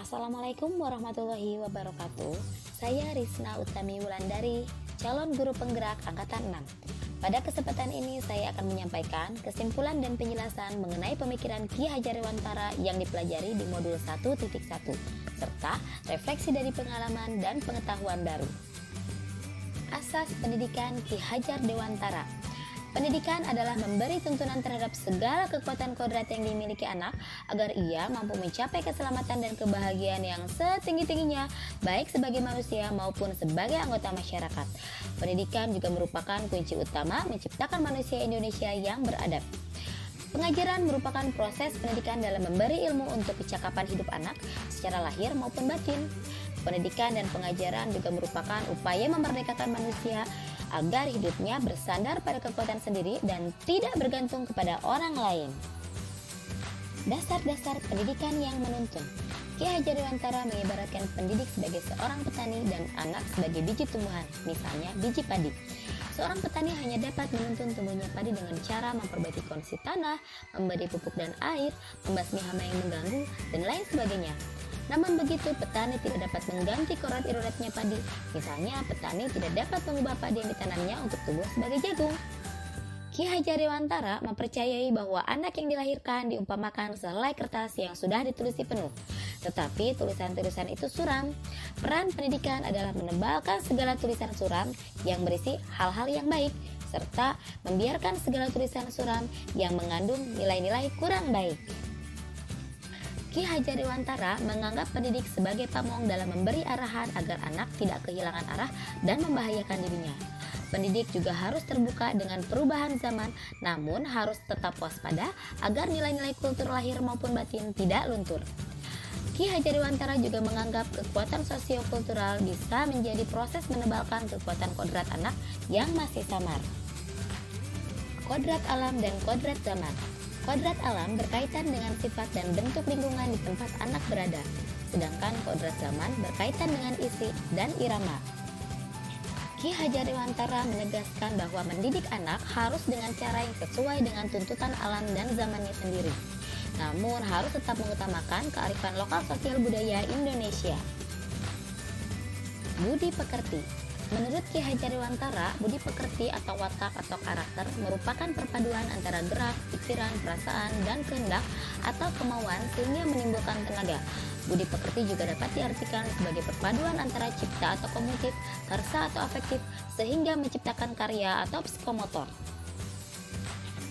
Assalamualaikum warahmatullahi wabarakatuh. Saya Risna Utami Wulandari, calon guru penggerak angkatan 6. Pada kesempatan ini saya akan menyampaikan kesimpulan dan penjelasan mengenai pemikiran Ki Hajar Dewantara yang dipelajari di modul 1.1 serta refleksi dari pengalaman dan pengetahuan baru. Asas pendidikan Ki Hajar Dewantara. Pendidikan adalah memberi tuntunan terhadap segala kekuatan kodrat yang dimiliki anak agar ia mampu mencapai keselamatan dan kebahagiaan yang setinggi-tingginya baik sebagai manusia maupun sebagai anggota masyarakat. Pendidikan juga merupakan kunci utama menciptakan manusia Indonesia yang beradab. Pengajaran merupakan proses pendidikan dalam memberi ilmu untuk kecakapan hidup anak secara lahir maupun batin. Pendidikan dan pengajaran juga merupakan upaya memerdekakan manusia agar hidupnya bersandar pada kekuatan sendiri dan tidak bergantung kepada orang lain. Dasar-dasar pendidikan yang menuntun. Ki Hajar Dewantara mengibaratkan pendidik sebagai seorang petani dan anak sebagai biji tumbuhan, misalnya biji padi. Seorang petani hanya dapat menuntun tumbuhnya padi dengan cara memperbaiki kondisi tanah, memberi pupuk dan air, membasmi hama yang mengganggu, dan lain sebagainya. Namun begitu, petani tidak dapat mengganti korat-irodatnya padi. Misalnya, petani tidak dapat mengubah padi yang ditanamnya untuk tumbuh sebagai jagung. Ki Hajar Dewantara mempercayai bahwa anak yang dilahirkan diumpamakan sehelai kertas yang sudah ditulisi penuh. Tetapi tulisan-tulisan itu suram. Peran pendidikan adalah menebalkan segala tulisan suram yang berisi hal-hal yang baik, serta membiarkan segala tulisan suram yang mengandung nilai-nilai kurang baik. Ki Hajar Dewantara menganggap pendidik sebagai pamong dalam memberi arahan agar anak tidak kehilangan arah dan membahayakan dirinya. Pendidik juga harus terbuka dengan perubahan zaman, namun harus tetap waspada agar nilai-nilai kultur lahir maupun batin tidak luntur. Ki Hajar Dewantara juga menganggap kekuatan sosiokultural bisa menjadi proses menebalkan kekuatan kodrat anak yang masih samar. Kodrat alam dan kodrat zaman. Kodrat alam berkaitan dengan sifat dan bentuk lingkungan di tempat anak berada, sedangkan kodrat zaman berkaitan dengan isi dan irama. Ki Hajar Dewantara menegaskan bahwa mendidik anak harus dengan cara yang sesuai dengan tuntutan alam dan zamannya sendiri, namun harus tetap mengutamakan kearifan lokal sosial budaya Indonesia. Budi pekerti. Menurut Ki Hajar Dewantara, budi pekerti atau watak atau karakter merupakan perpaduan antara gerak, pikiran, perasaan, dan kehendak atau kemauan sehingga menimbulkan tenaga. Budi pekerti juga dapat diartikan sebagai perpaduan antara cipta atau kognitif, karsa atau afektif, sehingga menciptakan karya atau psikomotor.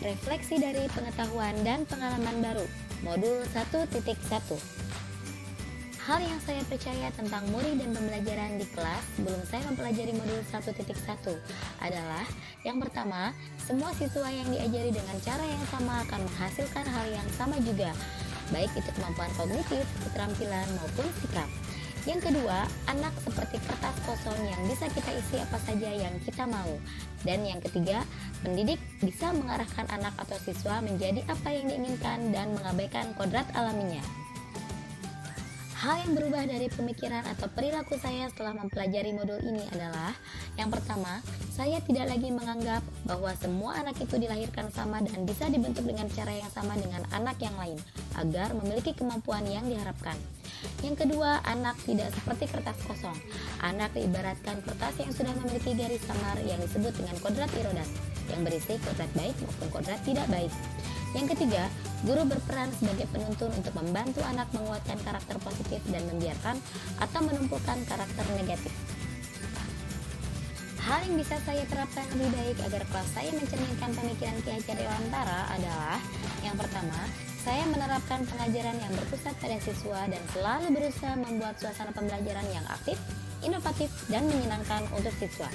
Refleksi dari pengetahuan dan pengalaman baru. Modul 1.1. Hal yang saya percaya tentang murid dan pembelajaran di kelas sebelum saya mempelajari modul 1.1 adalah yang pertama, semua siswa yang diajari dengan cara yang sama akan menghasilkan hal yang sama juga, baik itu kemampuan kognitif, keterampilan, maupun sikap. Yang kedua, anak seperti kertas kosong yang bisa kita isi apa saja yang kita mau. Dan yang ketiga, pendidik bisa mengarahkan anak atau siswa menjadi apa yang diinginkan dan mengabaikan kodrat alaminya. Hal yang berubah dari pemikiran atau perilaku saya setelah mempelajari modul ini adalah yang pertama, saya tidak lagi menganggap bahwa semua anak itu dilahirkan sama dan bisa dibentuk dengan cara yang sama dengan anak yang lain agar memiliki kemampuan yang diharapkan. Yang kedua, anak tidak seperti kertas kosong. Anak diibaratkan kertas yang sudah memiliki garis samar yang disebut dengan kodrat irodat yang berisi kodrat baik maupun kodrat tidak baik. Yang ketiga, guru berperan sebagai penuntun untuk membantu anak menguatkan karakter positif dan membiarkan atau menumpukan karakter negatif. Hal yang bisa saya terapkan lebih baik agar kelas saya mencerminkan pemikiran Ki Hajar Dewantara adalah yang pertama, saya menerapkan pengajaran yang berpusat pada siswa dan selalu berusaha membuat suasana pembelajaran yang aktif, inovatif, dan menyenangkan untuk siswa.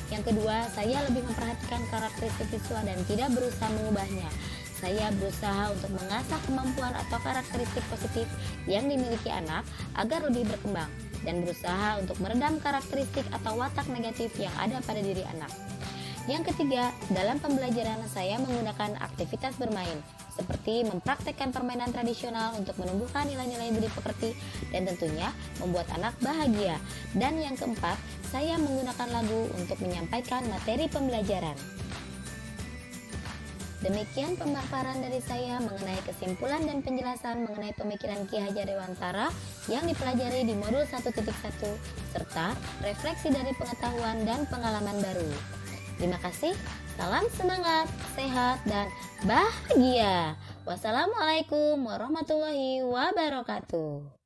Yang kedua, saya lebih memperhatikan karakteristik siswa dan tidak berusaha mengubahnya. Saya berusaha untuk mengasah kemampuan atau karakteristik positif yang dimiliki anak agar lebih berkembang dan berusaha untuk meredam karakteristik atau watak negatif yang ada pada diri anak. Yang ketiga, dalam pembelajaran saya menggunakan aktivitas bermain seperti mempraktekkan permainan tradisional untuk menumbuhkan nilai-nilai budi pekerti dan tentunya membuat anak bahagia. Dan yang keempat, saya menggunakan lagu untuk menyampaikan materi pembelajaran. Demikian pemaparan dari saya mengenai kesimpulan dan penjelasan mengenai pemikiran Ki Hajar Dewantara yang dipelajari di modul 1.1 serta refleksi dari pengetahuan dan pengalaman baru. Terima kasih, salam semangat, sehat, dan bahagia. Wassalamualaikum warahmatullahi wabarakatuh.